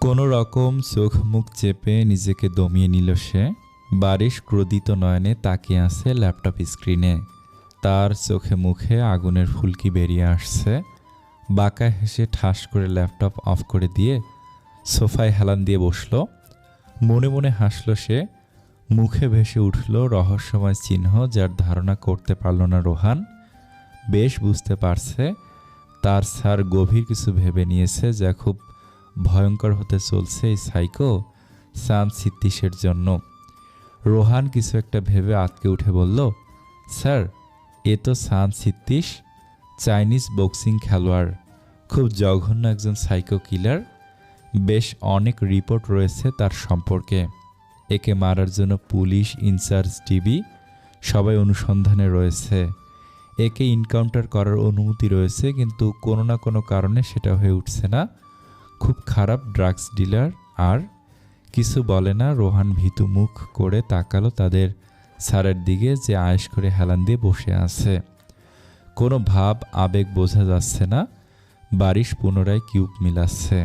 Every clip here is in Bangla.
কোনো রকম চোখ মুখ চেপে নিজেকে দমিয়ে নিল সে। বারিশ ক্রোধিত নয়নে তাকিয়ে আছে ল্যাপটপ স্ক্রিনে। তার চোখে মুখে আগুনের ফুলকি বেরিয়ে আসছে। বাঁকা হেসে ঠাস করে ল্যাপটপ অফ করে দিয়ে সোফায় হেলান দিয়ে বসল। মনে মনে হাসল সে। মুখে ভেসে উঠল রহস্যময় চিহ্ন, যার ধারণা করতে পারল না রোহান। বেশ বুঝতে পারছে তার স্যার গভীর কিছু ভেবে নিয়েছে, যা খুব ভয়ঙ্কর হতে চলছে এই সাইকো সাম সিত্তিশের জন্য। রোহান কিছু একটা ভেবে আটকে উঠে বলল, স্যার, এ তো সাম সিত্তিশ, চাইনিজ বক্সিং খেলোয়াড়, খুব জঘন্য একজন সাইকো কিলার। বেশ অনেক রিপোর্ট রয়েছে তার সম্পর্কে। একে মারার জন্য পুলিশ, ইনচার্জ, টিভি সবাই অনুসন্ধানে রয়েছে। একে ইনকাউন্টার করার অনুমতি রয়েছে, কিন্তু কোনো না কোনো কারণে সেটা হয়ে উঠছে না। খুব খারাপ ড্রাগস ডিলার। আর কিছু বলে না। রোহান ভীতু মুখ করে তাকালো তাদের স্যারের দিকে, যে আয়েশ করে হেলান দিয়ে বসে আছে। কোনো ভাব আবেগ বোঝা যাচ্ছে না। বারিশ পুনরায় কিউব মিলাচ্ছে।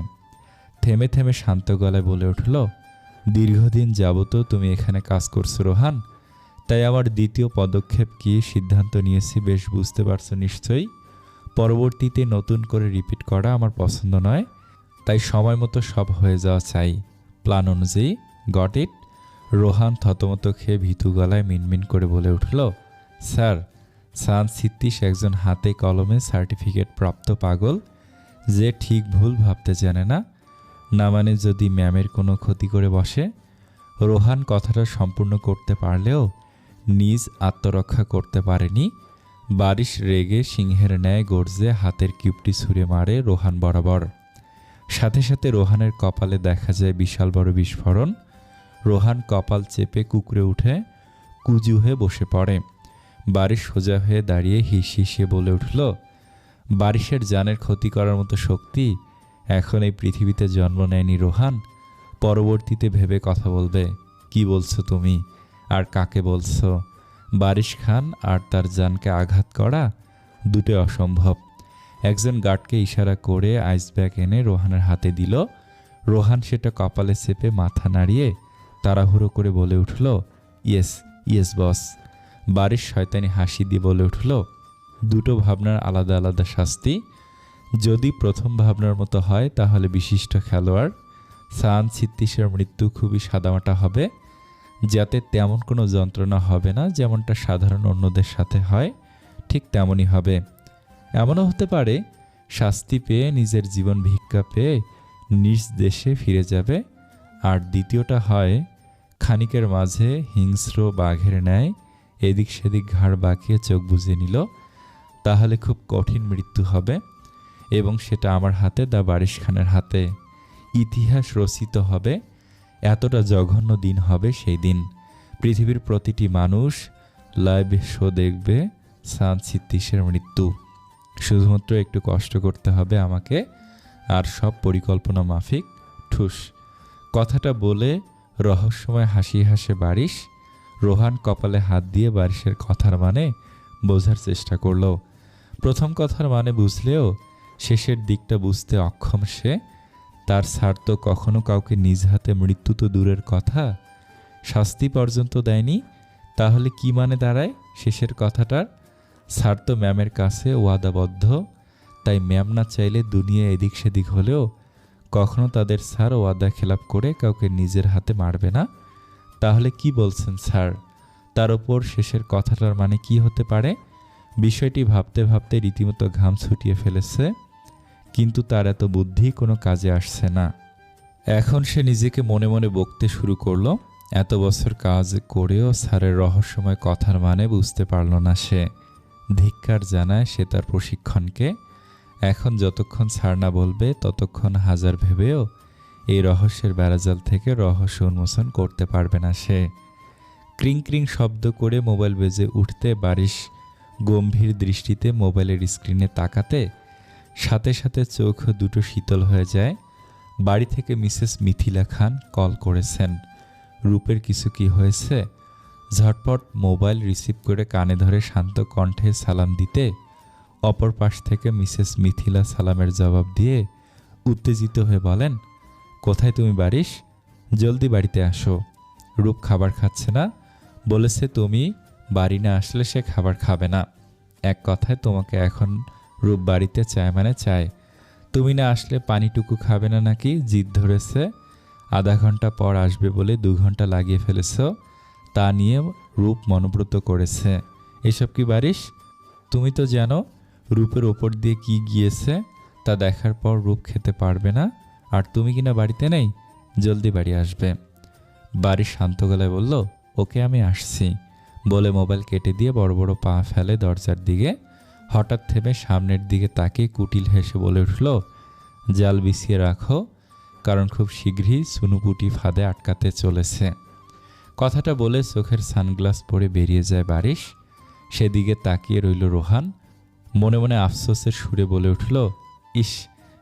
থেমে থেমে শান্ত গলায় বলে উঠল, দীর্ঘদিন যাবত তুমি এখানে কাজ করছো রোহান, তাই আমার দ্বিতীয় পদক্ষেপ কি সিদ্ধান্ত নিয়েছি বেশ বুঝতে পারছো নিশ্চয়ই। পরবর্তীতে নতুন করে রিপিট করা আমার পছন্দ নয়, তাই সময় মতো সব হয়ে যাওয়া চাই, প্ল্যান অনুযায়ী। Got it? রোহান থতমত খেয়ে ভীতু গলায় মিনমিন করে বলে উঠল, স্যার, সান সিত্তিশ একজন হাতে কলমে সার্টিফিকেট প্রাপ্ত পাগল, যে ঠিক ভুল ভাবতে জানে না। না মানে যদি ম্যামের কোনো ক্ষতি করে বসে। রোহান কথাটা সম্পূর্ণ করতে পারলেও নিজ আত্মরক্ষা করতে পারেনি। বারিশ রেগে সিংহের ন্যায় গর্জে হাতের কিউবটি ছুঁড়ে মারে রোহান বরাবর। সাথে সাথে রোহানের কপালে দেখা যায় বিশাল বড় বিস্ফোরণ। রোহান কপাল চেপে কুঁকড়ে উঠে কুজু হয়ে বসে পড়ে। বারিশ সোজা হয়ে দাঁড়িয়ে হিসিয়ে বলে উঠল, বারিশের জানের ক্ষতি করার মতো শক্তি এখন এই পৃথিবীতে জন্ম নেয়নি রোহান। পরবর্তীতে ভেবে কথা বলবে। কি বলছো তুমি, আর কাকে বলছো? বারিশ খান আর তার জানকে আঘাত করা দুটো অসম্ভব। একজন গার্ডকে ইশারা করে আইস ব্যাগ এনে রোহানের হাতে দিল। রোহান সেটা কপালে চেপে মাথা নাড়িয়ে তাড়াহুড়ো করে বলে উঠল, ইয়েস ইয়েস বস। বারিশ শয়তানি হাসি দিয়ে বলে উঠল, দুটো ভাবনার আলাদা আলাদা শাস্তি। যদি প্রথম ভাবনার মতো হয় তাহলে বিশিষ্ট খেলোয়াড় সান সিত্তিশের মৃত্যু খুবই সাদামাটা হবে, যাতে তেমন কোনো যন্ত্রণা হবে না। যেমনটা সাধারণ অন্যদের সাথে হয় ঠিক তেমনই হবে। এমনও হতে পারে শাস্তি পেয়ে নিজের জীবন ভিক্ষা পেয়ে নিজ দেশে ফিরে যাবে। আর দ্বিতীয়টা হয় খানিকের মাঝে হিংস্র বাঘের ন্যায় এদিক সেদিক ঘাড় বাঁকিয়ে চোখ বুজে নিল। তাহলে খুব কঠিন মৃত্যু হবে, এবং সেটা আমার হাতে, দা বারিশ খানের হাতে। ইতিহাস রচিত হবে। এতটা জঘন্য দিন হবে সেই দিন। পৃথিবীর প্রতিটি মানুষ লাইভ শো দেখবে সান সিত্তিশের মৃত্যু। শুধুমাত্র একটু কষ্ট করতে হবে আমাকে, আর সব পরিকল্পনা মাফিক। ঠুস। কথাটা বলে রহস্যময় হাসি হাসে বারিশ। রোহান কপালে হাত দিয়ে বারিশের কথার মানে বোঝার চেষ্টা করল। প্রথম কথার মানে বুঝলেও শেষের দিকটা বুঝতে অক্ষম সে। তার স্যার তো কখনো কাউকে নিজ হাতে মৃত্যু তো দূরের কথা, শাস্তি পর্যন্ত দেয়নি। তাহলে কি মানে দাঁড়ায় শেষের কথাটার? স্যার তো ম্যামের কাছে ওয়াদাবদ্ধ, তাই ম্যাম না চাইলে দুনিয়া এদিক সেদিক হলেও কখনো তাদের স্যার ওয়াদা খেলাপ করে কাউকে নিজের হাতে মারবে না। তাহলে কি বলছেন স্যার? তার ওপর শেষের কথাটার মানে কি হতে পারে? বিষয়টি ভাবতে ভাবতে রীতিমতো ঘাম ছুটিয়ে ফেলেছে, কিন্তু তার এত বুদ্ধি কোনো কাজে আসছে না। এখন সে নিজেকে মনে মনে বকতে শুরু করলো। এত বছর কাজ করেও স্যারের রহস্যময় কথার মানে বুঝতে পারল না সে। ধিক্কার জানায় সে তার প্রশিক্ষণকে। এখন যতক্ষণ স্যার না বলবে ততক্ষণ হাজার ভেবেও এই রহস্যের বেড়াজাল থেকে রহস্য উন্মোচন করতে পারবে না সে। ক্রিং ক্রিং শব্দ করে মোবাইল বেজে উঠতে বারিশ গম্ভীর দৃষ্টিতে মোবাইলের স্ক্রিনে তাকাতে সাথে সাথে চোখ দুটো শীতল হয়ে যায়। বাড়ি থেকে মিসেস মিথিলা খান কল করেছেন। রূপের কিছু কি হয়েছে? ঝটপট মোবাইল রিসিভ করে কানে ধরে শান্ত কণ্ঠে সালাম দিতে অপর পাশ থেকে মিসেস মিথিলা সালামের জবাব দিয়ে উত্তেজিত হয়ে বলেন, কোথায় তুমি বারিশ? জলদি বাড়িতে আসো। রূপ খাবার খাচ্ছে না, বলেছে তুমি বাড়ি না আসলে সে খাবার খাবে না। এক কথায় তোমাকে এখন রূপ বাড়িতে চায় মানে চায়। তুমি না আসলে পানিটুকু খাবে না নাকি জিদ ধরেছে। আধা ঘন্টা পর আসবে বলে 2 ঘন্টা লাগিয়ে ফেলেছ, তা নিয়ে রূপ মনোব্রত করেছে। এসব কি বারিশ? তুমি তো জানো রূপের ওপর দিয়ে কি গিয়েছে, তা দেখার পর রূপ খেতে পারবে না, আর তুমি কিনা বাড়িতে নেই, জলদি বাড়ি আসবে। বারিশ শান্ত গলায় বলল, ওকে আমি আসছি বলে মোবাইল কেটে দিয়ে বড় বড় পা ফেলে দরজার দিকে। হঠাৎ থেমে সামনের দিকে তাকিয়ে কুটিল হেসে বলে উঠল, জাল বিছিয়ে রাখো, কারণ খুব শীঘ্রই সুনুপুটি ফাঁদে আটকাতে চলেছে। কথাটা বলে চোখের সানগ্লাস পরে বেরিয়ে যায় বারিশ। সেদিকে তাকিয়ে রইল রোহান। মনে মনে আফসোসের সুরে বলে উঠল, ইস,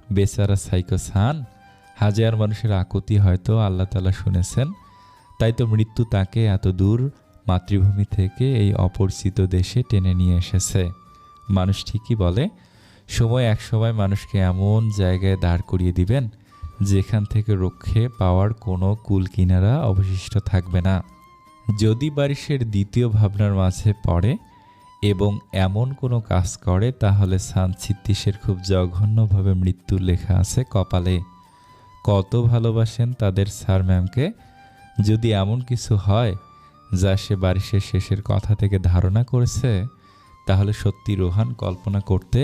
বেচারা সাইকো সান। হাজার মানুষের আকুতি হয়তো আল্লাহ তাআলা শুনেছেন, তাই তো মৃত্যু তাকে এত দূর মাতৃভূমি থেকে এই অপরিচিত দেশে টেনে নিয়ে এসেছে। মানুষ ঠিকই বলে, সময় এক সময় মানুষকে এমন জায়গায় দাঁড় করিয়ে দিবেন যেখান থেকে রক্ষে পাওয়ার কোনো কুল কিনারা অবশিষ্ট থাকবে না। যদি বারিশের দ্বিতীয় ভাবনার মাঝে পড়ে এবং এমন কোনো কাজ করে, তাহলে সান ছিত্তিশের খুব জঘন্যভাবে মৃত্যুর লেখা আছে কপালে। কত ভালোবাসেন তাদের স্যার ম্যামকে। যদি এমন কিছু হয় যা সে বারিশের শেষের কথা থেকে ধারণা করেছে, তাহলে সত্যি রোহান কল্পনা করতে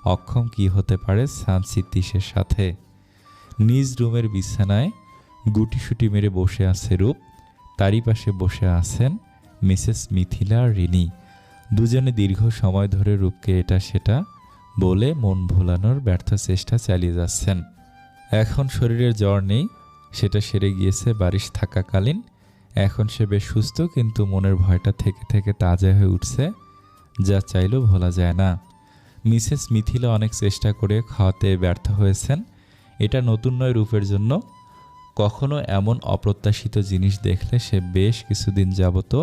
অক্ষম কি হতে পারে সান ছিত্তিশের সাথে। নিজ রুমের বিছানায় গুটিসুটি মেরে বসে আছে রূপ, তারই পাশে বসে আছেন মিসেস মিথিলা আর রিনি। দুজনে দীর্ঘ সময় ধরে রূপকে এটা সেটা বলে মন ভোলানোর ব্যর্থ চেষ্টা চালিয়ে যাচ্ছেন। এখন শরীরের জ্বর নেই, সেটা সেরে গিয়েছে বারিশ থাকাকালীন। এখন সে বেশ সুস্থ, কিন্তু মনের ভয়টা থেকে থেকে তাজা হয়ে উঠছে, যা চাইলেও ভোলা যায় না। মিসেস মিথিলা অনেক চেষ্টা করে খাওয়াতে ব্যর্থ হয়েছেন। এটা নতুন নয় রূপের জন্য। কখনো এমন অপ্রত্যাশিত জিনিস দেখলে সে বেশ কিছুদিন যাবত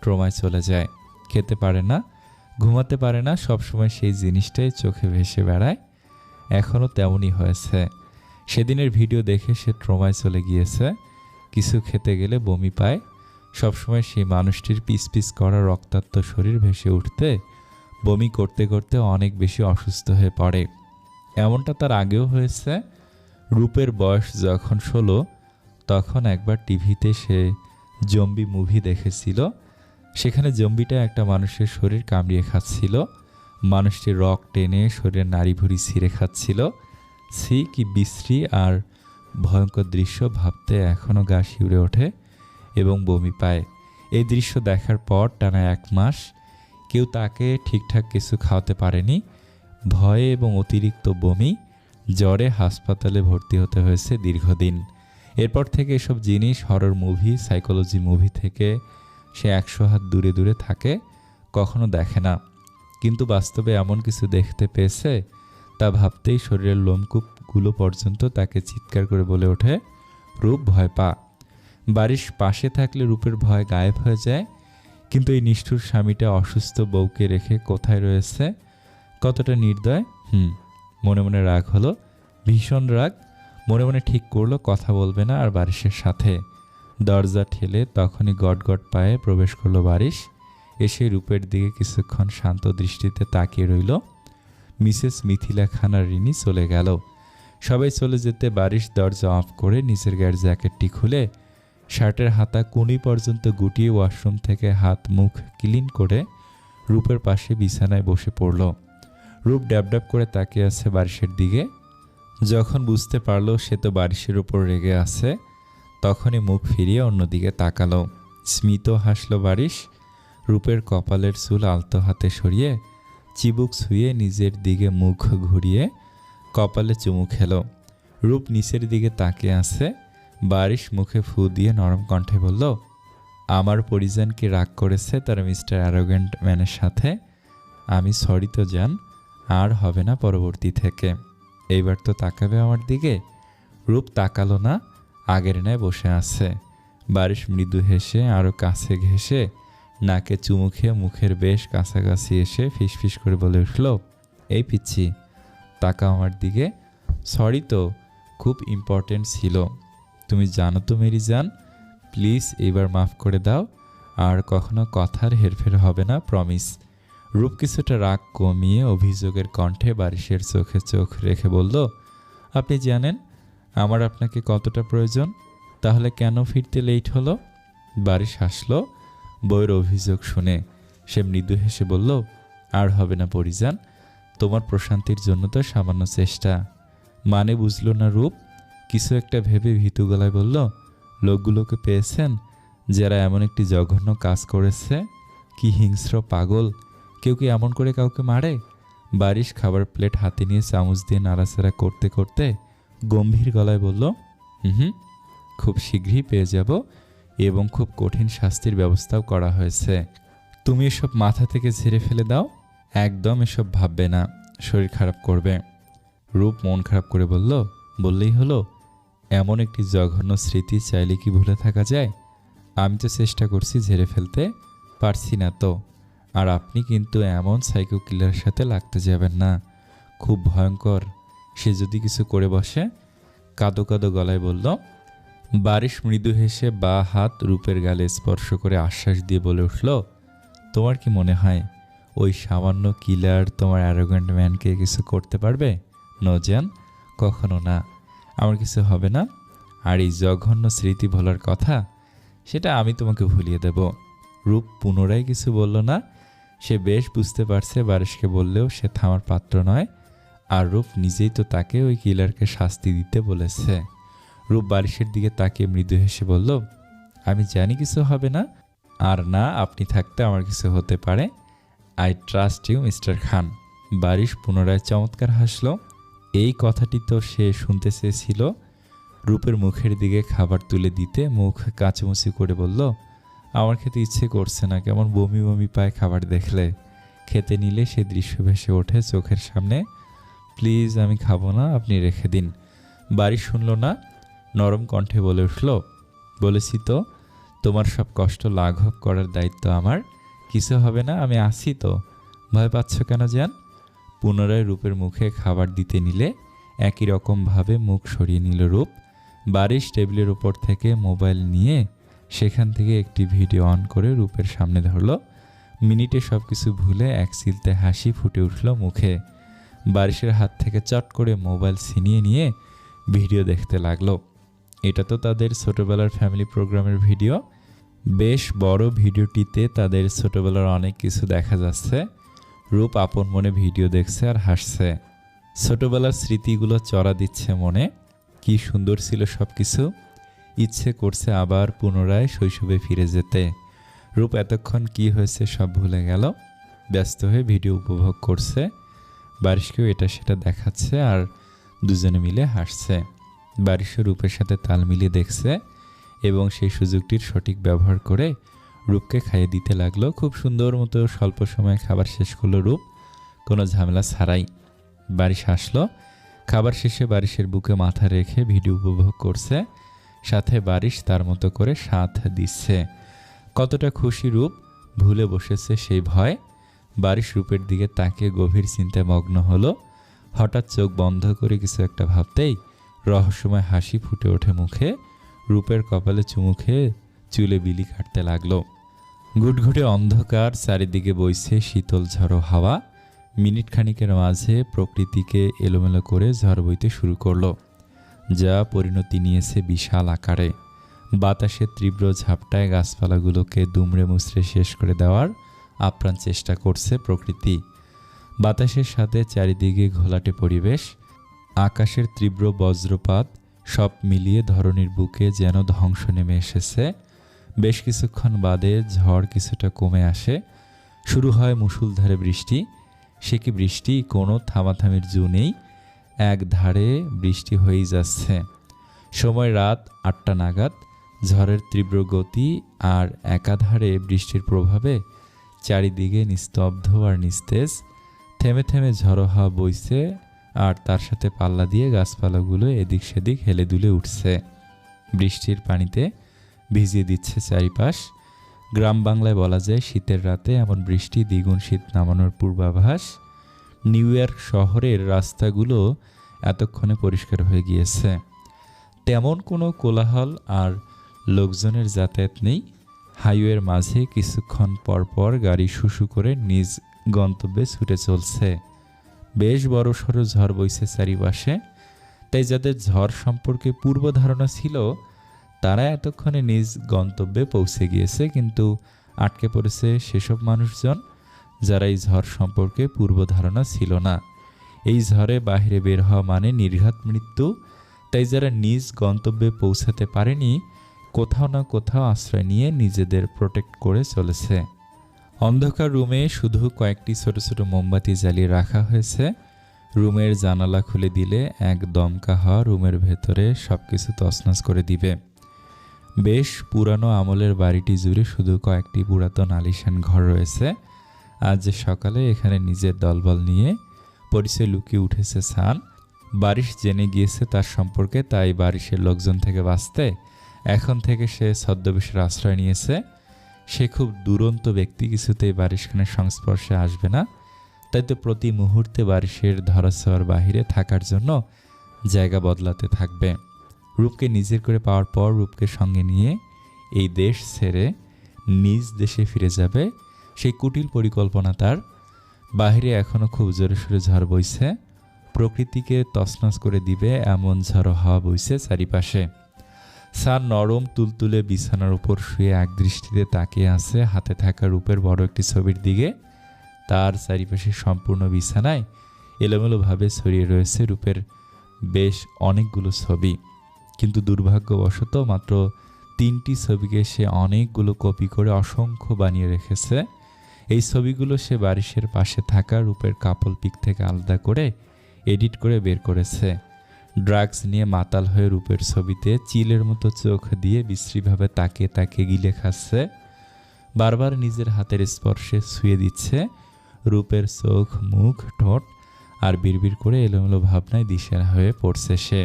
ট্রমায় চলে যায়। খেতে পারে না, ঘুমাতে পারে না, সবসময় সেই জিনিসটাই চোখে ভেসে বেড়ায়। এখনও তেমনই হয়েছে। সেদিনের ভিডিও দেখে সে ট্রমায় চলে গিয়েছে। কিছু খেতে গেলে বমি পায়। সবসময় সেই মানুষটির পিস পিস করা রক্তাক্ত শরীর ভেসে উঠতে বমি করতে করতে অনেক বেশি অসুস্থ হয়ে পড়ে। এমনটা তার আগেও হয়েছে। রূপের বয়স যখন 16, তখন একবার টিভিতে সে জম্বি মুভি দেখেছিল। সেখানে জম্বিটা একটা মানুষের শরীর কামড়িয়ে খাচ্ছিল। মানুষটির রক টেনে শরীরের নাড়িভুড়ি ছিঁড়ে খাচ্ছিল। সি কি বিশ্রী আর ভয়ঙ্কর দৃশ্য, ভাবতে এখনও গা শিউরে ওঠে এবং বমি পায়। এই দৃশ্য দেখার পর টানা 1 মাস কেউ তাকে ঠিকঠাক কিছু খাওয়াতে পারেনি। ভয়ে এবং অতিরিক্ত বমি, জ্বরে হাসপাতালে ভর্তি হতে হয়েছে দীর্ঘদিন। এরপর থেকে এসব জিনিস, হরর মুভি, সাইকোলজি মুভি থেকে সে 100 হাত দূরে দূরে থাকে, কখনো দেখে না। কিন্তু বাস্তবে এমন কিছু দেখতে পেয়েছে, তা ভাবতেই শরীরের লোমকূপগুলো পর্যন্ত তাকে চিৎকার করে বলে ওঠে, রূপ ভয় পা। বারিশ পাশে থাকলে রূপের ভয় গায়েব হয়ে যায়। কিন্তু এই নিষ্ঠুর স্বামীটা অসুস্থ বউকে রেখে কোথায় রয়েছে? কতটা নির্দয়। মনে মনে রাগ হলো, ভীষণ রাগ। মনে মনে ঠিক করলো কথা বলবে না আর বারিশের সাথে। দরজা ঠেলে তখনই গটগট পায়ে প্রবেশ করলো বারিশ। এসে রূপের দিকে কিছুক্ষণ শান্ত দৃষ্টিতে তাকিয়ে রইল। মিসেস মিথিলা খান আর রিনি চলে গেল। সবাই চলে যেতে বারিশ দরজা অফ করে নিজের গায়ের জ্যাকেটটি খুলে শার্টের হাতা কুনি পর্যন্ত গুটিয়ে ওয়াশরুম থেকে হাত মুখ ক্লিন করে রূপের পাশে বিছানায় বসে পড়ল। রূপ ড্যাব করে তাকিয়ে আছে বারিশের দিকে। যখন বুঝতে পারল সে তো বারিশের উপর রেগে আছে, তখনই মুখ ফিরিয়ে অন্যদিকে তাকালো। স্মিত হাসল বারিশ। রূপের কপালের চুল আলতো হাতে সরিয়ে চিবুক ছুঁয়ে নিজের দিকে মুখ ঘুরিয়ে কপালে চুমু খেলো। রূপ নিচের দিকে তাকিয়ে আছে। বারিশ মুখে ফু দিয়ে নরম কণ্ঠে বলল, আমার পরিজন কি রাগ করেছে তার মিস্টার অ্যারোগেন্ট ম্যানের সাথে? আমি সরি তো জান, আর হবে না পরবর্তী থেকে। এইবার তো তাকাবে আমার দিকে। রূপ তাকালো না, আগের ন্যায় বসে আছে। বারিশ মৃদু হেসে আরও কাছে ঘেঁষে নাকে চুমু খেয়ে মুখের বেশ কাছাকাছি এসে ফিসফিস করে বলে উঠল, এই পিচ্ছি, তাকাও আমার দিকে। সরি তো, খুব ইম্পর্টেন্ট ছিল। তুমি জানো তো মেরি জান, প্লিজ এবার মাফ করে দাও, আর কখনো কথার হেরফের হবে না, প্রমিস। রূপ কিছুটা রাগ কমিয়ে অভিযোগের কণ্ঠে বারিশের চোখে চোখ রেখে বলল, আপনি জানেন আমার আপনাকে কতটা প্রয়োজন, তাহলে কেন ফিরতে লেট হলো? বারিশ হাসল বউয়ের অভিযোগ শুনে। সে মৃদু হেসে বলল, আর হবে না পরিজান, তোমার প্রশান্তির জন্য তো সামান্য চেষ্টা। মানে বুঝল না রূপ। কিছু একটা ভেবে ভীতু গলায় বলল, লোকগুলোকে পেয়েছেন যারা এমন একটি জঘন্য কাজ করেছে? কি হিংস্র পাগল! কেউ কি এমন করে কাউকে মারে? বারিশ খাবার প্লেট হাতে নিয়ে চামচ দিয়ে নাড়াচাড়া করতে করতে গম্ভীর গলায় বলল, হুম, খুব শীঘ্রই পেয়ে যাব, এবং খুব কঠিন শাস্তির ব্যবস্থাও করা হয়েছে। তুমি এসব মাথা থেকে ঝেড়ে ফেলে দাও, একদম এসব ভাববে না, শরীর খারাপ করবে। রূপ মন খারাপ করে বলল, বললেই হলো? এমন একটি জঘন্য স্মৃতি চাইলে কি ভুলে থাকা যায়? আমি তো চেষ্টা করছি ঝেড়ে ফেলতে, পারছি না তো। আর আপনি কিন্তু এমন সাইকো কিলারের সাথে লাগতে যাবেন না, খুব ভয়ঙ্কর। সে যদি কিছু করে বসে। কাঁদো কাঁদো গলায় বলল। বারিশ মৃদু হেসে বা হাত রূপের গালে স্পর্শ করে আশ্বাস দিয়ে বলে উঠল, তোমার কি মনে হয় ওই সামান্য কিলার তোমার অ্যারোগ্যান্ট ম্যানকে কিছু করতে পারবে? নজান, কখনো না। আমার কিছু হবে না। আর এই জঘন্য স্মৃতি ভোলার কথা, সেটা আমি তোমাকে ভুলিয়ে দেব। রূপ পুনরায় কিছু বলল না। সে বেশ বুঝতে পারছে বারিশকে বললেও সে থামার পাত্র নয়, আর রূপ নিজেই তো তাকে ওই কিলারকে শাস্তি দিতে বলেছে। রূপ বারিশের দিকে তাকিয়ে মৃদু হেসে বলল, আমি জানি কিছু হবে না, আর না আপনি থাকতে আমার কিছু হতে পারে। আই ট্রাস্ট ইউ মিস্টার খান। বারিশ পুনরায় চমৎকার হাসল। এই কথাটি তো সে শুনতে চেয়েছিল। রূপের মুখের দিকে খাবার তুলে দিতে মুখ কাঁচুমুচি করে বলল, আমার খেতে ইচ্ছে করছে না, কেমন বমি বমি পায় খাবার দেখলে। খেতে নিলে সে দৃশ্য ভেসে ওঠে চোখের সামনে। প্লিজ আমি খাবো না, আপনি রেখে দিন। বারিশ শুনল না, নরম কণ্ঠে বলে উঠল, বলেছি তো তোমার সব কষ্ট লাঘব করার দায়িত্ব আমার। কিছু হবে না, আমি আছি তো, ভয় পাচ্ছ কেন জান? পুনরায় রূপের মুখে খাবার দিতে নিলে একই রকমভাবে মুখ সরিয়ে নিল রূপ। বারিশ টেবিলের উপর থেকে মোবাইল নিয়ে সেখান থেকে একটি ভিডিও অন করে রূপের সামনে ধরল। মিনিটে সব কিছু ভুলে এক চিলতে হাসি ফুটে উঠল মুখে। বারিশের হাত থেকে চট করে মোবাইল ছিনিয়ে নিয়ে ভিডিও দেখতে লাগলো। এটা তো তাদের ছোটবেলার ফ্যামিলি প্রোগ্রামের ভিডিও। বেশ বড় ভিডিওটিতে তাদের ছোটবেলার অনেক কিছু দেখা যাচ্ছে। রূপ আপন মনে ভিডিও দেখছে আর হাসছে। ছোটবেলার স্মৃতিগুলো চড়া দিচ্ছে মনে। কি সুন্দর ছিল সব কিছু। ইচ্ছে করছে আবার পুনরায় শৈশবে ফিরে যেতে। রূপ এতক্ষণ কি হয়েছে সব ভুলে গেল, ব্যস্ত হয়ে ভিডিও উপভোগ করছে। বারিশকেও এটা সেটা দেখাচ্ছে আর দুজনে মিলে হাসছে। বারিশও রূপের সাথে তাল মিলিয়ে দেখছে এবং সেই সুযোগটির সঠিক ব্যবহার করে রূপকে খাইয়ে দিতে লাগলো। খুব সুন্দর মতো স্বল্প সময়ে খাবার শেষ করলো রূপ, কোনো ঝামেলা ছাড়াই। বারিশ হাসলো। খাবার শেষে বারিশের বুকে মাথা রেখে ভিডিও উপভোগ করছে, সাথে বারিশ তার মতো করে সাথ দিচ্ছে। কতটা খুশি রূপ, ভুলে বসেছে সেই ভয়। বারিশ রূপের দিকে তাকিয়ে গভীর চিন্তায় মগ্ন হলো। হঠাৎ চোখ বন্ধ করে কিছু একটা ভাবতেই রহস্যময় হাসি ফুটে ওঠে মুখে। রূপের কপালে চুমু খেয়ে চুলে বিলি কাটতে লাগলো। ঘুটঘুটে অন্ধকার, চারিদিকে বইছে শীতল ঝড়ো হাওয়া। মিনিট খানিকের মাঝে প্রকৃতিকে এলোমেলো করে ঝড় বইতে শুরু করলো, যা পরিণতি নিয়েছে বিশাল আকারে। বাতাসের তীব্র ঝাপটায় গাছপালাগুলোকে দুমড়ে মুচড়ে শেষ করে দেওয়ার আপ্রাণ চেষ্টা করছে প্রকৃতি। বাতাসের সাথে চারিদিকে ঘোলাটে পরিবেশ, আকাশের তীব্র বজ্রপাত, সব মিলিয়ে ধরণীর বুকে যেন ধ্বংস নেমে এসেছে। বেশ কিছুক্ষণ বাদে ঝড় কিছুটা কমে আসে। শুরু হয় মুষলধারে বৃষ্টি। সে কি বৃষ্টি, কোনো থামাথামির জো নেই, এক ধারে বৃষ্টি হয়েই যাচ্ছে। সময় রাত 8টা নাগাদ। ঝড়ের তীব্র গতি আর একাধারে বৃষ্টির প্রভাবে চারিদিকে নিস্তব্ধ আর নিস্তেজ। থেমে থেমে ঝড়ো হাওয়া বইছে আর তার সাথে পাল্লা দিয়ে গাছপালাগুলো এদিক সেদিক হেলে দুলে উঠছে। বৃষ্টির পানিতে ভিজিয়ে দিচ্ছে চারিপাশ। গ্রাম বাংলায় বলা যায় শীতের রাতে এমন বৃষ্টি দ্বিগুণ শীত নামানোর পূর্বাভাস। নিউ ইয়র্ক শহরের রাস্তাগুলো এতক্ষণে পরিষ্কার হয়ে গিয়েছে। তেমন কোনো কোলাহল আর লোকজনের যাতায়াত নেই। হাইওয়ের মাঝে কিছুক্ষণ পর পর গাড়ি শুশু করে নিজ গন্তব্যে ছুটে চলছে। বেশ বড়সড় ঝড় বইছে চারিপাশে, তাই যাদের ঝড় সম্পর্কে পূর্ব ধারণা ছিল তারা এতক্ষণে নিজ গন্তব্যে পৌঁছে গিয়েছে, কিন্তু আটকে পড়েছে সেসব মানুষজন যারা এই ঝড় সম্পর্কে পূর্ব ধারণা ছিল না। এই ঝড়ে বাইরে বের হওয়া মানে নির্ঘাত মৃত্যু, তাই যারা নিজ গন্তব্যে পৌঁছাতে পারেনি কোথাও না কোথাও আশ্রয় নিয়ে নিজেদের প্রোটেক্ট করে চলেছে। অন্ধকার রুমে শুধু কয়েকটি ছোট ছোট মোমবাতি জ্বালিয়ে রাখা হয়েছে। রুমের জানালা খুলে দিলে এক দমকা হাওয়া রুমের ভেতরে সবকিছু তছনছ করে দিবে। বেশ পুরানো আমলের বাড়িটি জুড়ে শুধু কয়েকটি পুরাতন আলিশান ঘর রয়েছে। আজ সকালে এখানে নিজের দলবল নিয়ে পরিচয় লুকিয়ে উঠেছে সান। বারিশ জেনে গিয়েছে তার সম্পর্কে, তাই বারিশের লোকজন থেকে বাঁচতে এখন থেকে সে ছদ্মবেশের আশ্রয় নিয়েছে। সে খুব দুরন্ত ব্যক্তি, কিছুতেই বারিশ খানের সংস্পর্শে আসবে না। তাই তো প্রতি মুহূর্তে বারিশের ধরাছোঁয়ার বাহিরে থাকার জন্য জায়গা বদলাতে থাকবে। রূপকে নিজের করে পাওয়ার পর রূপকে সঙ্গে নিয়ে এই দেশ ছেড়ে নিজ দেশে ফিরে যাবে, সেই কুটিল পরিকল্পনা তার। বাহিরে এখনও খুব জোরে সোরে ঝড় বইছে, প্রকৃতিকে তছনছ করে দিবে এমন ঝড়ো হাওয়া বইছে চারিপাশে। সান নরম তুলতুলে বিছানার উপর শুয়ে এক দৃষ্টিতে তাকিয়ে আছে হাতে থাকা রূপের বড় একটি ছবির দিকে। তার চারিপাশে সম্পূর্ণ বিছানায় এলোমেলোভাবে ছড়িয়ে রয়েছে রূপের বেশ অনেকগুলো ছবি, কিন্তু দুর্ভাগ্যবশত মাত্র 3টি ছবিকে সে অনেকগুলো কপি করে অসংখ্য বানিয়ে রেখেছে। এই ছবিগুলো সে বারিশের পাশে থাকা রূপের কাপল পিক থেকে আলাদা করে এডিট করে বের করেছে। ড্রাগস নিয়ে মাতাল হয়ে রূপের ছবিতে চিলের মতো চোখ দিয়ে বিশ্রীভাবে তাকিয়ে তাকিয়ে গিলে খাচ্ছে। বারবার নিজের হাতের স্পর্শে ছুঁয়ে দিচ্ছে রূপের চোখ, মুখ, ঠোঁট, আর বিড়বিড় করে এলোমেলো ভাবনায় দিশেহারা হয়ে পড়ছে সে।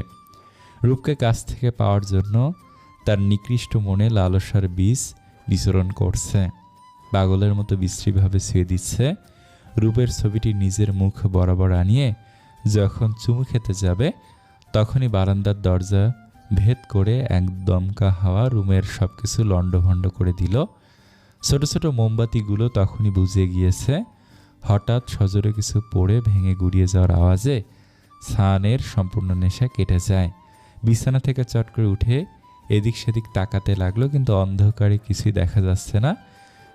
রূপকে কাছ থেকে পাওয়ার জন্য তার নিকৃষ্ট মনে লালসার বীজ বিচরণ করছে। পাগলের মতো বিশ্রীভাবে ছুঁয়ে দিচ্ছে। রূপের ছবিটি নিজের মুখ বরাবর আনিয়ে যখন চুমু খেতে যাবে তখনই বারান্দার দরজা ভেদ করে এক দমকা হাওয়া রুমের সবকিছু লণ্ডভণ্ড করে দিল। ছোট ছোট মোমবাতিগুলো তখনই বুঝে গিয়েছে। হঠাৎ সজোরে কিছু পড়ে ভেঙে গুড়িয়ে যাওয়ার আওয়াজে সানের সম্পূর্ণ নেশা কেটে যায়। বিছানা থেকে চট করে উঠে এদিক সেদিক তাকাতে লাগলো, কিন্তু অন্ধকারে কিছুই দেখা যাচ্ছে না।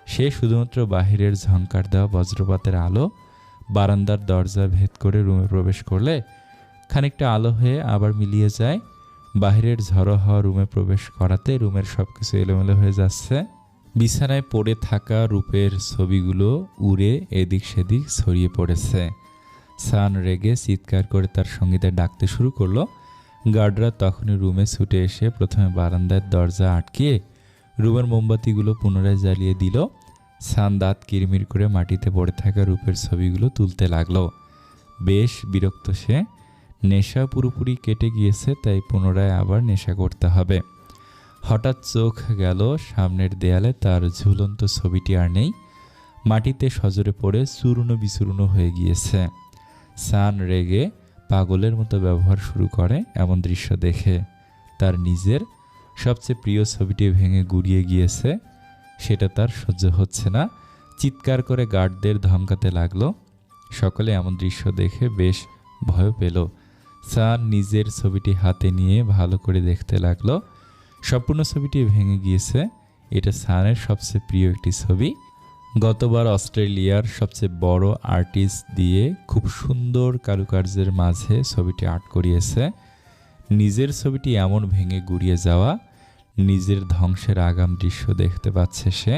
সে শুধুমাত্র বাহিরের ঝংকার দেওয়া বজ্রপাতের আলো বারান্দার দরজা ভেদ করে রুমে প্রবেশ করলে খানিকটা আলো হয়ে আবার মিলিয়ে যায়। বাহিরের ঝড়ো হাওয়া রুমে প্রবেশ করাতে রুমের সবকিছু এলোমেলো হয়ে যাচ্ছে। বিছানায় পড়ে থাকা রূপের ছবিগুলো উড়ে এদিক সেদিক ছড়িয়ে পড়েছে। সান রেগে চিৎকার করে তার সঙ্গীদের ডাকতে শুরু করলো। গার্ডরা তখনই রুমে ছুটে এসে প্রথমে বারান্দার দরজা আটকিয়ে রুমের মোমবাতিগুলো পুনরায় জ্বালিয়ে দিল। সান দাঁত কিরমির করে মাটিতে পড়ে থাকা রূপের ছবিগুলো তুলতে লাগলো। বেশ বিরক্ত সে। নেশা পুরোপুরি কেটে গিয়েছে, তাই পুনরায় আবার নেশা করতে হবে। হঠাৎ চোখ গেল সামনের দেয়ালে, তার ঝুলন্ত ছবিটি আর নেই। মাটিতে সজোরে পড়ে চূর্ণ বিচূর্ণ হয়ে গিয়েছে। সান রেগে পাগলের মতো ব্যবহার শুরু করে এমন দৃশ্য দেখে। তার নিজের সবচেয়ে প্রিয় ছবিটি ভেঙে গুড়িয়ে গিয়েছে, সেটা তার সহ্য হচ্ছে না। চিৎকার করে গার্ডদের ধমকাতে লাগলো। সকলে এমন দৃশ্য দেখে বেশ ভয় পেল। সান নিজের ছবিটি হাতে নিয়ে ভালো করে দেখতে লাগলো। সম্পূর্ণ ছবিটি ভেঙে গিয়েছে। এটা সানের সবচেয়ে প্রিয় একটি ছবি। গতবার অস্ট্রেলিয়ার সবচেয়ে বড় আর্টিস্ট দিয়ে খুব সুন্দর কারুকার্যের মাঝে ছবিটি আর্ট করিয়েছে। নিজের ছবিটি এমন ভেঙে গুড়িয়ে যাওয়া, নিজের ধ্বংসের আগাম দৃশ্য দেখতে পাচ্ছে সে।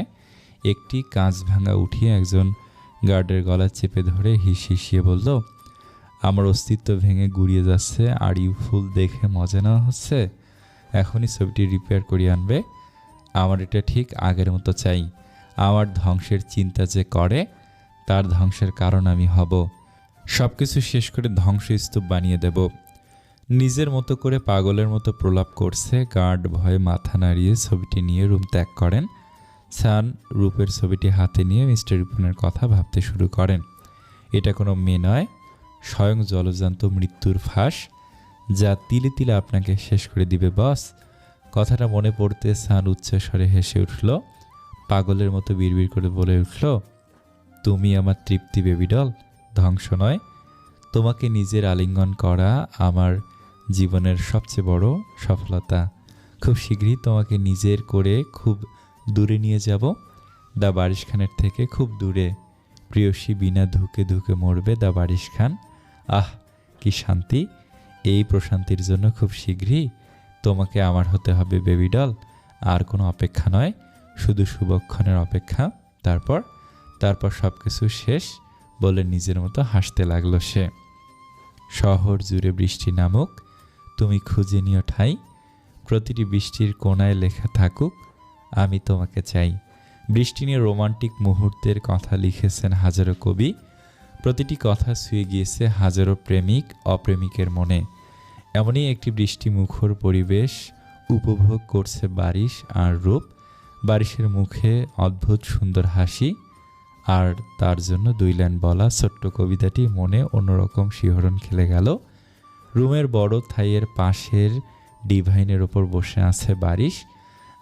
একটি কাঁচ ভাঙা উঠিয়ে একজন গার্ডের গলা চেপে ধরে হিসিয়ে বলল, আমার অস্তিত্ব ভেঙে গুড়িয়ে যাচ্ছে আর ইউ ফুল দেখে মজা নেওয়া হচ্ছে। এখনই ছবিটি রিপেয়ার করিয়ে আনবে। আমার এটা ঠিক আগের মতো চাই। আমার ধ্বংসের চিন্তা যে করে তার ধ্বংসের কারণ আমি হব। সব কিছু শেষ করে ধ্বংসস্তূপ বানিয়ে দেব। নিজের মতো করে পাগলের মতো প্রলাপ করছে। গার্ড ভয়ে মাথা নাড়িয়ে ছবিটি নিয়ে রুম ত্যাগ করেন। সান রূপের ছবিটি হাতে নিয়ে মিস্টার রিপনের কথা ভাবতে শুরু করেন। এটা কোনো মেয়ে নয়, স্বয়ং জলজান্ত মৃত্যুর ফাঁস, যা তিলে তিলে আপনাকে শেষ করে দিবে বস। কথাটা মনে পড়তে সান উচ্চস্বরে হেসে উঠল, পাগলের মতো বিড়বিড় করে বলে উঠল, তুমি আমার তৃপ্তি বেবি ডল, ধ্বংস নয়। তোমাকে নিজের আলিঙ্গন করা আমার জীবনের সবচেয়ে বড় সফলতা। খুব শীঘ্রই তোমাকে নিজের করে খুব দূরে নিয়ে যাব, দা বারিশ খানের থেকে খুব দূরে। প্রিয়সী বিনা ধুকে ধুকে মরবে দা বারিশ খান। আহ, কি শান্তি! এই প্রশান্তির জন্য খুব শীঘ্রই তোমাকে আমার হতে হবে বেবি ডল। আর কোনো অপেক্ষা নয়, শুধু শুভক্ষণের অপেক্ষা। তারপর তারপর সব কিছু শেষ বলে নিজের মতো হাসতে লাগলো সে। শহর জুড়ে বৃষ্টি নামুক, তুমি খুঁজে নিও ঠাই। প্রতিটি বৃষ্টির কোণায় লেখা থাকুক, আমি তোমাকে চাই। বৃষ্টি নিয়ে রোমান্টিক মুহূর্তের কথা লিখেছেন হাজারো কবি। প্রতিটি কথা ছুঁয়ে গিয়েছে হাজারো প্রেমিক অপ্রেমিকের মনে। এমনই একটি বৃষ্টিমুখর পরিবেশ উপভোগ করছে বারিশ আর রূপ। বারিশের মুখে অদ্ভুত সুন্দর হাসি, আর তার জন্য 2 লাইন বলা ছোট্ট কবিতাটি মনে অন্যরকম শিহরণ খেলে গেল। রুমের বড় থাইয়ের পাশের ডিভাইনের ওপর বসে আছে বারিশ,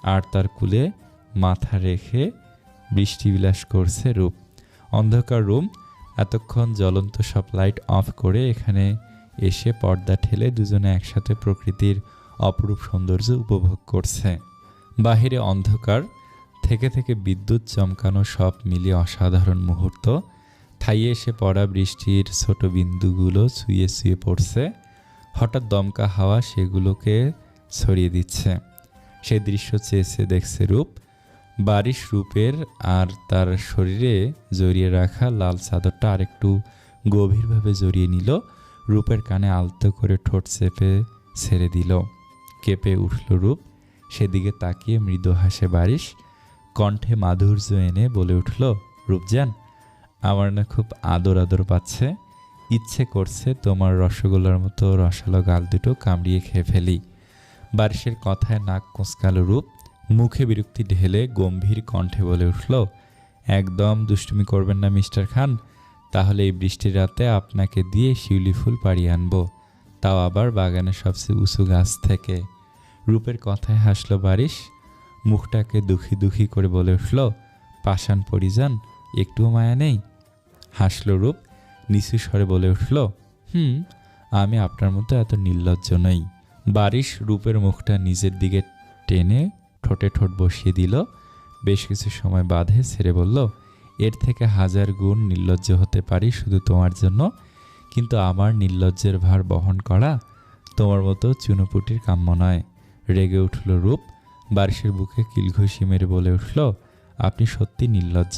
আর তার কুলে মাথা রেখে বৃষ্টিবিলাস করছে রূপ। অন্ধকার রুম, এতক্ষণ জ্বলন্ত সব লাইট অফ করে এখানে এসে পর্দা ঠেলে দুজনে একসাথে প্রকৃতির অপরূপ সৌন্দর্য উপভোগ করছে। বাহিরে অন্ধকার, থেকে থেকে বিদ্যুৎ চমকানো, সব মিলিয়ে অসাধারণ মুহূর্ত। থাইয়ে এসে পড়া বৃষ্টির ছোট বিন্দুগুলো ছুঁয়ে ছুঁয়ে পড়ছে। হঠাৎ দমকা হাওয়া সেগুলোকে ছড়িয়ে দিচ্ছে। সে দৃশ্য চেয়েছে দেখছে রূপ। বারিশ রূপের আর তার শরীরে জড়িয়ে রাখা লাল চাদরটা আরেকটু গভীরভাবে জড়িয়ে নিল। রূপের কানে আলতো করে ঠোঁট চেপে ছেড়ে দিল। কেঁপে উঠল রূপ। সেদিকে তাকিয়ে মৃদু হাসে বারিশ। কণ্ঠে মাধুর্য এনে বলে উঠল, রূপজান, আমার না খুব আদর আদর পাচ্ছে। ইচ্ছে করছে তোমার রসগোল্লার মতো রসালো গাল দুটো কামড়িয়ে খেয়ে ফেলি। বারিশের কথায় নাক কোঁচকালো রূপ। মুখে বিরক্তি ঢেলে গম্ভীর কণ্ঠে বলে উঠল, একদম দুষ্টুমি করবেন না মিস্টার খান, তাহলে এই বৃষ্টির রাতে আপনাকে দিয়ে শিউলি ফুল পাড়িয়ে আনবো, তাও আবার বাগানের সবচেয়ে উঁচু গাছ থেকে। রূপের কথায় হাসল বারিশ। মুখটাকে দুঃখী দুঃখী করে বলে উঠল, পাষাণ পরিজান, একটুও মায়া নেই? হাসল রূপ। নিচু স্বরে বলে উঠল, আমি আপনার মতো এত নির্লজ্জ নই। বারিশ রূপের মুখটা নিজের দিকে টেনে ঠোঁটে ঠোঁট বসিয়ে দিল। বেশ কিছু সময় বাদে ছেড়ে বলল, এর থেকে 1000 গুণ নির্লজ্জ হতে পারি শুধু তোমার জন্য, কিন্তু আমার নির্লজ্জের ভার বহন করা তোমার মতো চুনোপুটির কাম্য নয়। রেগে উঠল রূপ। বারিশের বুকে কিলঘুষি মেরে বলে উঠল, আপনি সত্যি নির্লজ্জ,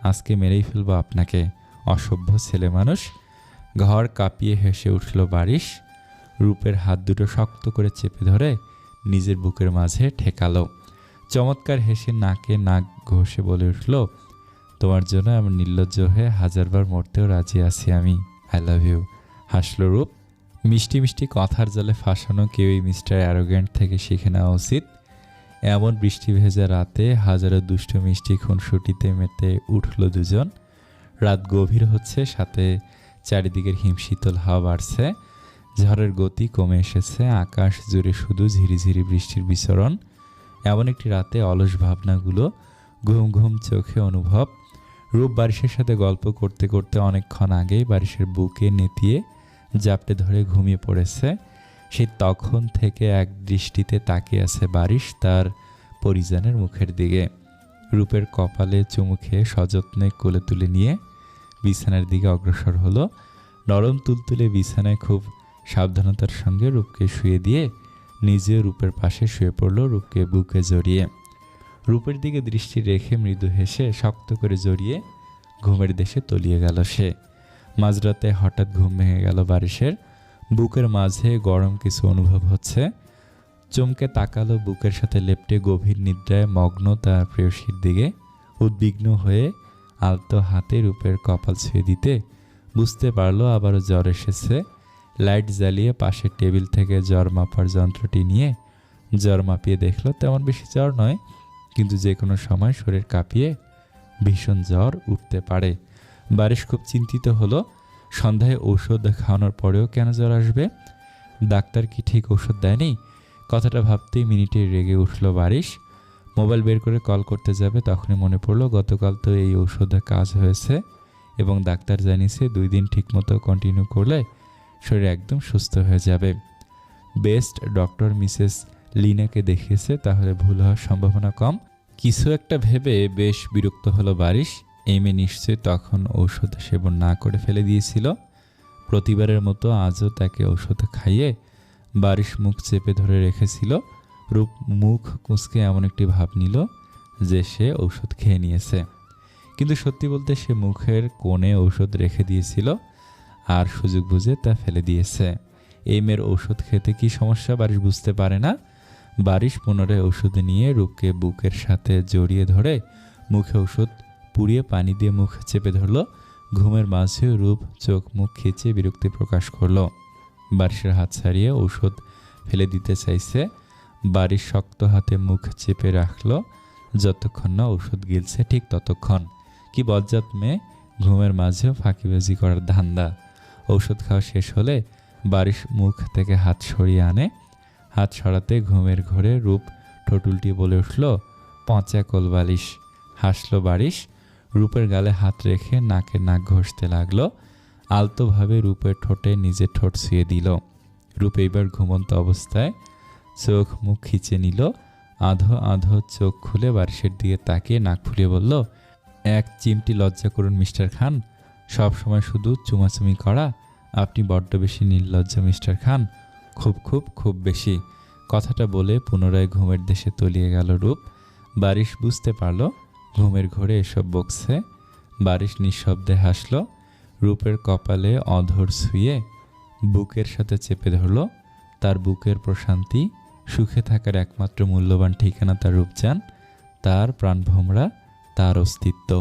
আজকে মেরেই ফেলবো আপনাকে, অসভ্য ছেলে মানুষ। ঘর কাঁপিয়ে হেসে উঠল বারিশ। রূপের হাত দুটো শক্ত করে চেপে ধরে নিজের বুকের মাঝে ঠেকালো। চমৎকার হেসে নাকে নাক ঘষে বলে উঠল, তোমার জন্য আমার নির্লজ্জ হয়ে 1000 বার মরতেও রাজি আছি আমি। I love you. হাসল রূপ। মিষ্টি মিষ্টি কথার জালে ফাঁসানো কেউই মিস্টার অ্যারোগ্যান্ট থেকে শিখে নেওয়া উচিত। এমন বৃষ্টি ভেজা রাতে হাজারো দুষ্ট মিষ্টি খুনসুটিতে মেতে উঠল দুজন। রাত গভীর হচ্ছে, সাথে চারিদিকের হিমশীতল হাওয়া বাড়ছে। ঝড়ের গতি কমে এসেছে, আকাশ জুড়ে শুধু ঝিরিঝিরি বৃষ্টির বিচরণ। এমন একটি রাতে অলস ভাবনাগুলো ঘুম ঘুম চোখে অনুভব। রূপ বারিশের সাথে গল্প করতে করতে অনেকক্ষণ আগেই বারিশের বুকে নেতিয়ে জাপটে ধরে ঘুমিয়ে পড়েছে। সে তখন থেকে এক দৃষ্টিতে তাকিয়ে আছে বারিশ তার পরিজনের মুখের দিকে। রূপের কপালে চুমু খেয়ে সযত্নে কোলে তুলে নিয়ে বিছানার দিকে অগ্রসর হলো। নরম তুলতুলে বিছানায় খুব সাবধানতার সঙ্গে রূপকে শুয়ে দিয়ে নিজে রূপের পাশে শুয়ে পড়ল, রূপকে বুকে জড়িয়ে। রূপের দিকে দৃষ্টি রেখে মৃদু হেসে শক্ত করে জড়িয়ে ঘুমের দেশে তলিয়ে গেল সে। মাঝরাতে হঠাৎ ঘুম ভেঙে গেল বারিশের। বুকের মাঝে গরম কিছু অনুভব হচ্ছে। চমকে তাকালো বুকের সাথে লেপ্টে গভীর নিদ্রায় মগ্ন তার প্রেয়সীর দিকে। উদ্বিগ্ন হয়ে আলতো হাতে রূপের কপাল ছুঁয়ে দিতে বুঝতে পারলো আবারও জ্বর এসেছে। লাইট জ্বালিয়ে পাশের টেবিল থেকে জ্বর মাপার যন্ত্রটি নিয়ে জ্বর মাপিয়ে দেখলো তেমন বেশি জ্বর নয়, কিন্তু যে কোনো সময় শরীর কাঁপিয়ে ভীষণ জ্বর উঠতে পারে। বারিশ খুব চিন্তিত হলো, সন্ধ্যায় ঔষধ খাওয়ানোর পরেও কেন জ্বর আসবে। ডাক্তার কি ঠিক ওষুধ দেয়নি? কথাটা ভাবতেই মিনিটে রেগে উঠল বারিশ। মোবাইল বের করে কল করতে যাবে, তখনই মনে পড়লো গতকাল তো এই ঔষধে কাজ হয়েছে এবং ডাক্তার জানিয়েছে 2 দিন ঠিকমতো কন্টিনিউ করলে শরীর একদম সুস্থ হয়ে যাবে। বেস্ট ডক্টর মিসেস লিনাকে দেখিয়েছে, তাহলে ভুল হওয়ার সম্ভাবনা কম। কিছু একটা ভেবে বেশ বিরক্ত হলো বারিশ। এই মেয়ে নিশ্চয়ই তখন ঔষধ সেবন না করে ফেলে দিয়েছিল। প্রতিবারের মতো আজও তাকে ঔষধ খাইয়ে বারিশ মুখ চেপে ধরে রেখেছিল। রূপ মুখ কুঁচকে এমন একটি ভাব নিল যে সে ঔষধ খেয়ে নিয়েছে, কিন্তু সত্যি বলতে সে মুখের কোণে ঔষধ রেখে দিয়েছিল আর সুযোগ বুঝে তা ফেলে দিয়েছে। এই মেয়ের ঔষধ খেতে কি সমস্যা বারিশ বুঝতে পারে না। বারিশ পুনরায় ওষুধ নিয়ে রূপকে বুকের সাথে জড়িয়ে ধরে মুখে ওষুধ পুড়িয়ে পানি দিয়ে মুখ চেপে ধরল। ঘুমের মাঝে রূপ চোখ মুখ খিচে বিরক্তি প্রকাশ করল। বারিশের হাত ছাড়িয়ে ঔষধ ফেলে দিতে চাইছে। বারিশ শক্ত হাতে মুখ চেপে রাখল। যতক্ষণ না ঔষধ গিলছে ঠিক ততক্ষণ। কি বজ্জাত মেয়ে, ঘুমের মাঝেও ফাঁকিবাজি করার ধান্দা। ঔষধ খাওয়া শেষ হলে বারিশ মুখ থেকে হাত সরিয়ে আনে। হাত সরাতে ঘুমের ঘোরে রূপ ঠোঁট উল্টিয়ে বলে উঠল, পচা কোলবালিশ। হাসল বারিশ। রূপের গালে হাত রেখে নাকে নাক ঘষতে লাগলো। আলতোভাবে রূপের ঠোঁটে নিজের ঠোঁট ছুঁয়ে দিল। রূপ এইবার ঘুমন্ত অবস্থায় চোখ মুখ খিচে নিল। আধো আধো চোখ খুলে বারিশের দিকে তাকিয়ে নাক ফুলিয়ে বলল, এক চিমটি লজ্জা করুন মিস্টার খান, সব সময় শুধু চুমাচুমি করা। আপনি বড্ড বেশি নির্লজ্জ মিস্টার খান, খুব খুব খুব বেশি। কথাটা বলে পুনরায় ঘুমের দেশে তলিয়ে গেল রূপ। বারিশ বুঝতে পারল ঘুমের ঘোরে এসব বকছে। বারিশ নিঃশব্দে হাসল। রূপের কপালে অধর ছুঁয়ে বুকের সাথে চেপে ধরল। তার বুকের প্রশান্তি, সুখে থাকার একমাত্র মূল্যবান ঠিকানা তার রূপজান, তার প্রাণভোমরা, তার অস্তিত্ব।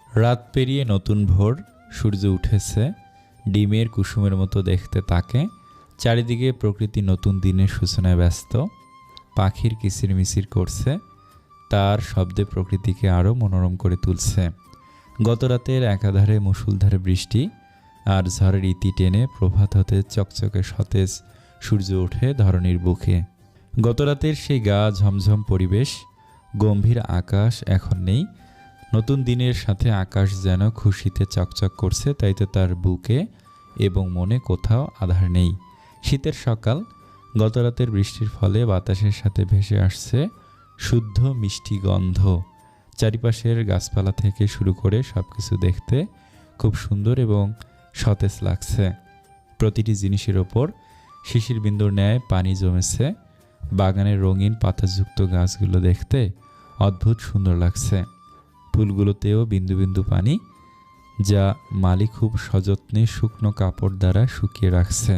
রাত পেরিয়ে নতুন ভোর, সূর্য উঠেছে ডিমের কুসুমের মতো দেখতে তাকে। চারিদিকে প্রকৃতি নতুন দিনের সূচনায় ব্যস্ত। পাখির কিচিরমিচির করছে, তার শব্দে প্রকৃতিকে আরও মনোরম করে তুলছে। গতরাতের একাধারে মুষলধারে বৃষ্টি আর ঝড়ের ইতি টেনে প্রভাত হতে চকচকে সতেজ সূর্য ওঠে ধরণীর বুকে। গতরাতের সেই গা ঝমঝম পরিবেশ, গম্ভীর আকাশ এখন নেই। নতুন দিনের সাথে আকাশ যেন খুশিতে চকচক করছে, তাই তো তার বুকে এবং মনে কোথাও আধার নেই। শীতের সকাল, গতরাতের বৃষ্টির ফলে বাতাসের সাথে ভেসে আসছে শুদ্ধ মিষ্টি গন্ধ। চারিপাশের গাছপালা থেকে শুরু করে সবকিছু দেখতে খুব সুন্দর এবং সতেজ লাগছে। প্রতিটি জিনিসের ওপর শিশির বিন্দুর ন্যায় পানি জমেছে। বাগানের রঙিন পাতাযুক্ত গাছগুলো দেখতে অদ্ভুত সুন্দর লাগছে। ফুলগুলোতেও বিন্দু বিন্দু পানি, যা মালি খুব সযত্নে শুকনো কাপড় দ্বারা শুকিয়ে রাখছে।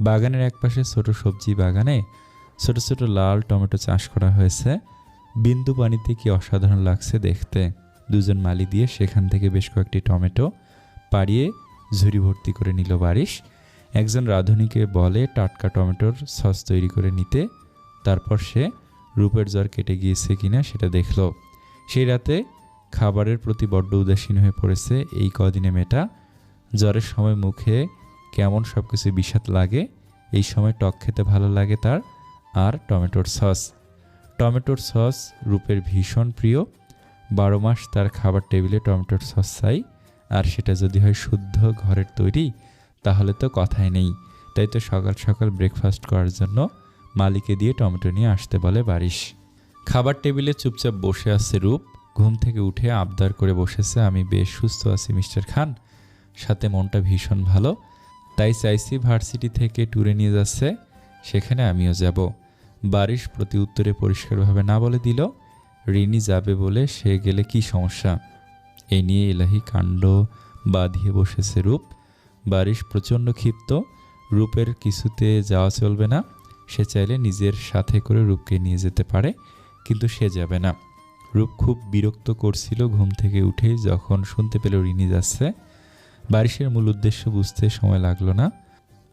বাগানের একপাশে ছোট সবজি বাগানে ছোট ছোট লাল টমেটো চাষ করা হয়েছে। বিন্দু পানিতে কি অসাধারণ লাগছে দেখতে। দুজন মালি দিয়ে সেখান থেকে বেশ কয়েকটি টমেটো পাড়িয়ে ঝুড়ি ভর্তি করে নিল বারিশ। একজন রাঁধুনিকে বলে টাটকা টমেটোর সস তৈরি করে নিতে। তারপর সে রূপের জ্বর কেটে গিয়েছে কিনা সেটা দেখল। সেই রাতে খাবারের প্রতি বড্ড উদাসীন হয়ে পড়েছে এই কদিনে মেয়েটা। জ্বরের সময় মুখে কেমন সব কিছু বিষাদ লাগে, এই সময় টক খেতে ভালো লাগে তার। আর টমেটোর সস রূপের ভীষণ প্রিয়। 12 মাস তার খাবার টেবিলে টমেটোর সস চাই, আর সেটা যদি হয় শুদ্ধ ঘরের তৈরি তাহলে তো কথাই নেই। তাই তো সকাল সকাল ব্রেকফাস্ট করার জন্য মালিকে দিয়ে টমেটো নিয়ে আসতে বলে বারিশ। খাবার টেবিলে চুপচাপ বসে আছে রূপ। ঘুম থেকে উঠে আবদার করে বসেছে, আমি বেশ সুস্থ আছি মিস্টার খান, সাথে মনটা ভীষণ ভালো, তাই চাইছি ভার্সিটি থেকে ট্যুরে নিয়ে যাচ্ছে, সেখানে আমিও যাব। বারিশ প্রতি উত্তরে পরিষ্কারভাবে না বলে দিল। রিনি যাবে বলে সে গেলে কি সমস্যা? এই নিয়ে এলাহি কাণ্ড বাঁধিয়ে বসেছে রূপ। বারিশ প্রচণ্ড ক্ষিপ্ত। রূপের কিছুতে যাওয়া চলবে না। সে চাইলে নিজের সাথে করে রূপকে নিয়ে যেতে পারে, কিন্তু সে যাবে না। রূপ খুব বিরক্ত করছিল ঘুম থেকে উঠেই যখন শুনতে পেল রিনি যাচ্ছে। বারিশের মূল উদ্দেশ্য বুঝতে সময় লাগলো না।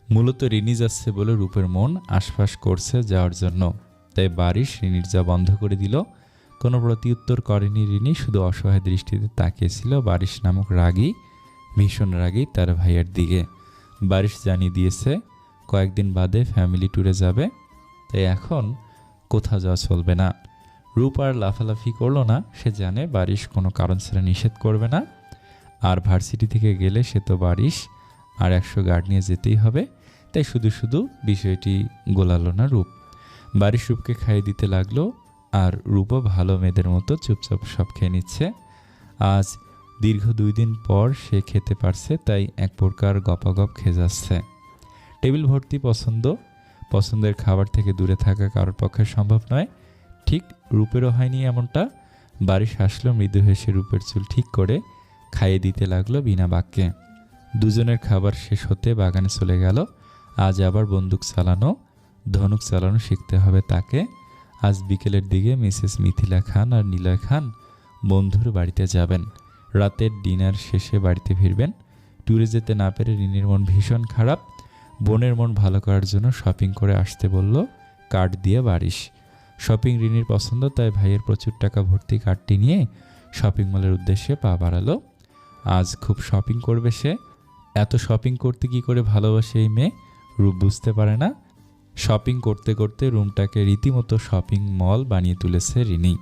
মূলত রিনি যাচ্ছে বলে রূপের মন আশপাশ করছে যাওয়ার জন্য। তাই বারিশ রিনির যা বন্ধ করে দিল। কোনো প্রতিউত্তর করেনি রিনি, শুধু অসহায় দৃষ্টিতে তাকিয়েছিল বারিশ নামক ভীষণ রাগী তার ভাইয়ের দিকে। বারিশ জানিয়ে দিয়েছে কয়েকদিন বাদে ফ্যামিলি ট্যুরে যাবে, তাই এখন কোথাও যাওয়া চলবে না। রূপ আর লাফালাফি করলো না, সে জানে বারিশ কোনো কারণ ছাড়া নিষেধ করবে না। আর ভার্সিটি থেকে গেলে সে তো বারিশ আর 100 গার্ড নিয়ে যেতেই হবে, তাই শুধু শুধু বিষয়টি গোলালো না রূপ। বারিশ রূপকে খাইয়ে দিতে লাগলো, আর রূপও ভালো মেয়েদের মতো চুপচাপ সব খেয়ে নিচ্ছে। আজ দীর্ঘ 2 দিন পর সে খেতে পারছে, তাই এক প্রকার গপাগপ খেয়ে যাচ্ছে। টেবিল ভর্তি পছন্দের খাবার থেকে দূরে থাকা কারোর পক্ষে সম্ভব নয়। ঠিক রূপেরও হয়নি এমনটা। বারিশ হাসলো মৃদু হেসে রূপের চুল ঠিক করে খাইয়ে দিতে লাগলো বিনা বাক্যে। দুজনের খাবার শেষ হতে বাগানে চলে গেল। আজ আবার ধনুক চালানো শিখতে হবে তাকে। আজ বিকেলের দিকে মিসেস মিথিলা খান আর নিলয় খান বন্ধুর বাড়িতে যাবেন। রাতের ডিনার শেষে বাড়িতে ফিরবেন। ট্যুরে যেতে না পেরে রিনির মন ভীষণ খারাপ। বোনের মন ভালো করার জন্য শপিং করে আসতে বলল কার্ড দিয়ে বারিশ। শপিং রিনির পছন্দ, তাই ভাইয়ের প্রচুর টাকা ভর্তি কার্ডটি নিয়ে শপিং মলের উদ্দেশ্যে পা বাড়ালো। আজ খুব শপিং করবে সে। এত শপিং করতে কি করে ভালোবাসে এই মেয়ে, রূপ বুঝতে পারে না। শপিং করতে করতে রুমটাকে রীতিমতো শপিং মল বানিয়ে তুলেছে রিনি।